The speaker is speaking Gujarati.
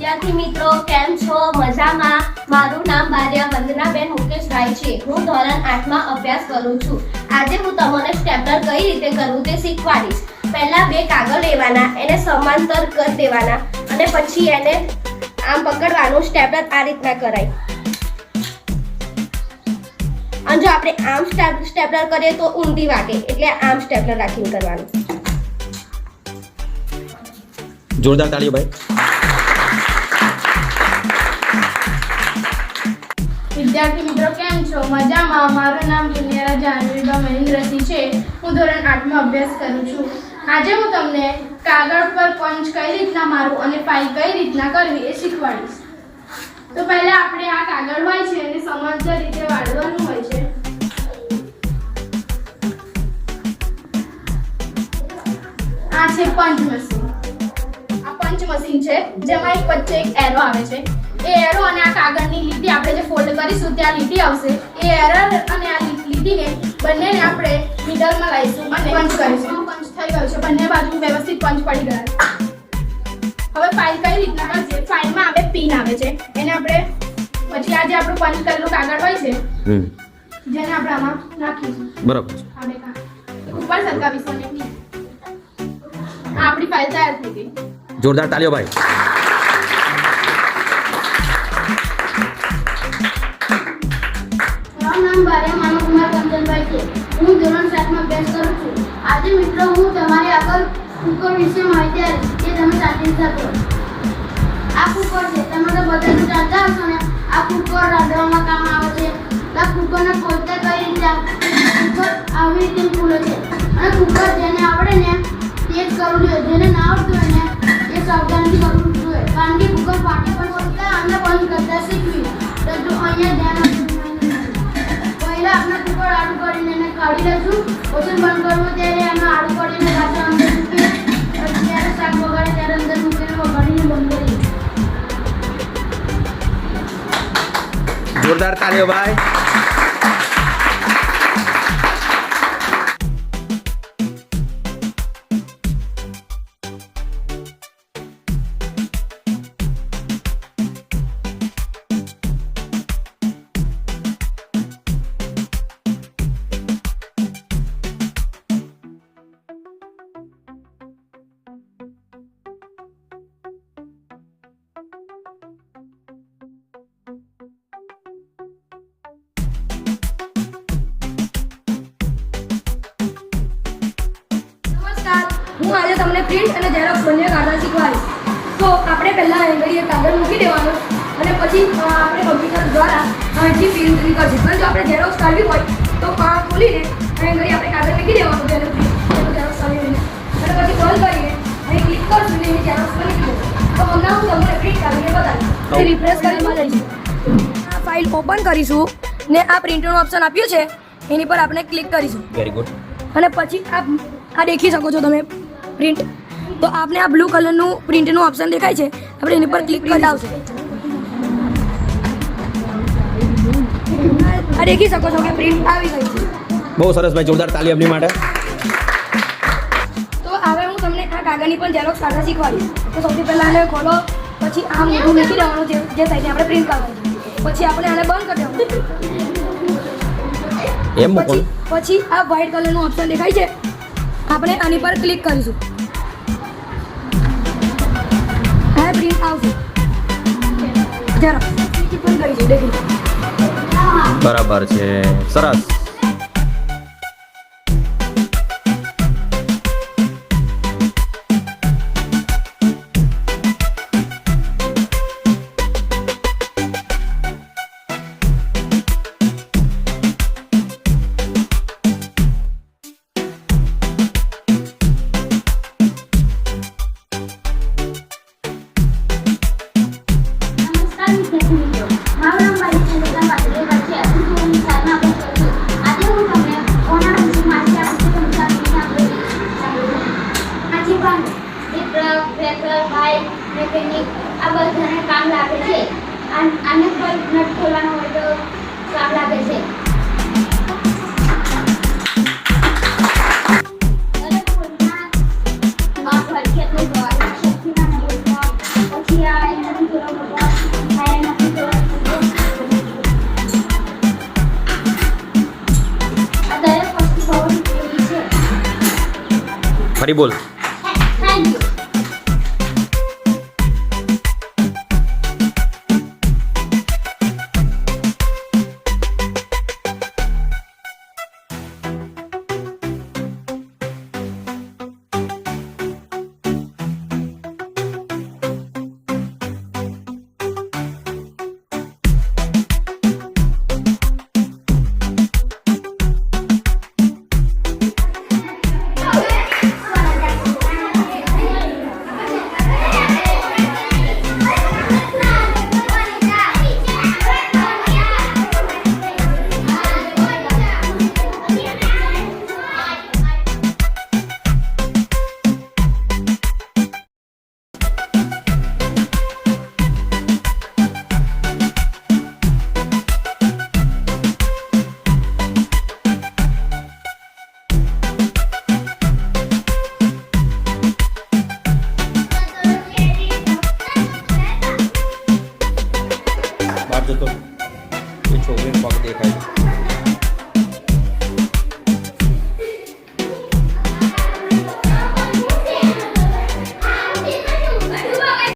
વિદ્યાર્થી મિત્રો કેમ છો? મજામાં? મારું નામ બારિયા વંદનાબેન મુકેશભાઈ છે. હું ધોરણ 8 માં અભ્યાસ કરું છું. આજે હું તમને સ્ટેપલર કઈ રીતે કરવું તે શીખવાડીશ. પહેલા બે કાગળ લેવાના, એને સમાંતર કરી દેવાના અને પછી એને આમ પકડવાનું. સ્ટેપલર આ રીતના કરાય. અને જો આપણે આમ સ્ટેપલર કરીએ તો ઊંધી વાગે, એટલે આમ સ્ટેપલર રાખીને કરવાનું. જોરદાર તાળીઓ ભાઈ. વિદ્યાર્થી મિત્રો કેમ છો? મજામાં? મારું નામ જુનિયરા જાનવીબા મહેન્દ્રસિંહ છે. હું ધોરણ 8 માં અભ્યાસ કરું છું. આજે હું તમને કાગળ પર પંચ કઈ રીતના મારવું અને ફાઇલ કઈ રીતના કરવી એ શીખવાડીશ. તો પહેલા આપણે આ કાગળ હોય છે એને સમાંતર રીતે વાળવાનું હોય છે. આ છે પંચ મશીન. આ પંચ મશીન છે જેમાં એક વચ્ચે એક એરો આવે છે. એ એરો અને આ કાગળની લીટી આપણે જે ફોલ્ડ કરીશું ત્યાં લીટી આવશે. એ એરર અને આ લીટીને બંનેને આપણે મિડલમાં લાવીશું અને પંચ કરીશું. પંચ થઈ ગયું છે, બંને બાજુ વ્યવસ્થિત પંચ પડી ગયા. હવે ફાઇલ કઈ રીતના કરશે? ફાઇલમાં આપણે પિન આવે છે, એને આપણે પછી આ જે આપણું પંચ કરેલું કાગળ હોય છે જેને આપણે આમાં નાખીશું. બરાબર. આ બે ઉપર સરકાવીશું અને આપણી ફાઇલ તૈયાર થઈ ગઈ. જોરદાર તાળીઓ ભાઈ. મારું નામ બારિયા માનવકુમાર કંચનભાઈ છે. હું ધોરણ 7 માં અભ્યાસ કરું છું. આજે મિત્રો હું તમારી આગળ કુકર વિશે માહિતી આપીશ જે તમે સાચી શકો. આ કુકર છે, તમે તો બધા જાણતા હશો ને. આ કુકર રાંધવામાં કામ આવે છે. આ કુકરને ખોલતા કઈ રીતે કુકર આવી રીતે ખુલે છે. અને કુકર જેને આવડે ને તે જ કરવું જોઈએ, જેને ના આવડતું હોય ને એ સાવધાનથી કરવું જોઈએ, કારણ કે કુકર ફાટે પણ ખોલતા અને બંધ કરતા શીખવી. તો અહીંયા ધ્યાન આપવું. પહેલા આપણે કુકર આડું કરીને એને કાઢી લઈશું. ઓછું બંધ કરવું ત્યારે એમાં આડું કરીને પાછા અંદર મૂકીએ. પછી જ્યારે શાક વગાડે ત્યારે અંદર મૂકીને વગાડીને બંધ કરીએ. જોરદાર તાળીઓ ભાઈ. હું આજે તમને પ્રિન્ટ અને ઝેરોક્સ બંને કાગળ શીખવાડીશ. તો આપણે પહેલા અહીં કાગળ મૂકી દેવાનું અને પછી આપણે કમ્પ્યુટર દ્વારા અહીંથી પ્રિન્ટ કરશું. અને જો આપણે ઝેરોક્સ કાઢવી હોય તો ખોલીને અહીં આપણે કાગળ મૂકી દેવાનું ઝેરોક્સ કાઢીને અને પછી બંધ કરીને અહીં ક્લિક કરશું ને એની ઝેરોક્સ કરી દીધું. તો હમણાં હું તમને પ્રિન્ટ કાઢીને બતાવીશ. રિફ્રેશ કરીને જઈશું. આ ફાઇલ ઓપન કરીશું ને આ પ્રિન્ટનું ઓપ્શન આપ્યું છે એની પર આપણે ક્લિક કરીશું. Very good. અને પછી આ દેખી શકો છો તમે પ્રિન્ટ. તો આપને આ બ્લુ કલરનું પ્રિન્ટનું ઓપ્શન દેખાય છે, આપણે એની પર ક્લિક કરી આવશે. આ દેખી શકો છો કે પ્રિન્ટ આવી ગઈ છે. બહુ સરસ ભાઈ, જોરદાર તાળી આપની માટે. તો હવે હું તમને આ કાગળની પણ ઝેરોક્સ કાઢતા શીખવાડીશ. તો સૌથી પહેલાં આને ખોલો, પછી આ મોઢું મૂકી દેવાનું જે સાઈડે આપણે પ્રિન્ટ કરવાનું છે. પછી આપણે આને બંધ કરી દેવાનું. એમ મૂકો. પછી આ વ્હાઇટ કલરનું ઓપ્શન દેખાય છે, આપણે આની પર ક્લિક કરીશું. હવે પ્રિન્ટ આવશે. ઝેરોક્સ પણ કરીશું. દેખી બરાબર છે, સરસ. મારું નામ બારિયા છે. હું ધોરણ 7 માં અભ્યાસ કરું છું. આજે હું તમને કોના વિશે માહિતી આપીશ કે તમે આજે પણ એક ટ્રક, ટ્રેક્ટર, બાઇક, મેકેનિક આ બધાને કામ લાગે છે. આને કોઈ નટ ખોલવાનો હોય તો કામ લાગે છે. પછી આ તારી બોલ. Thank you.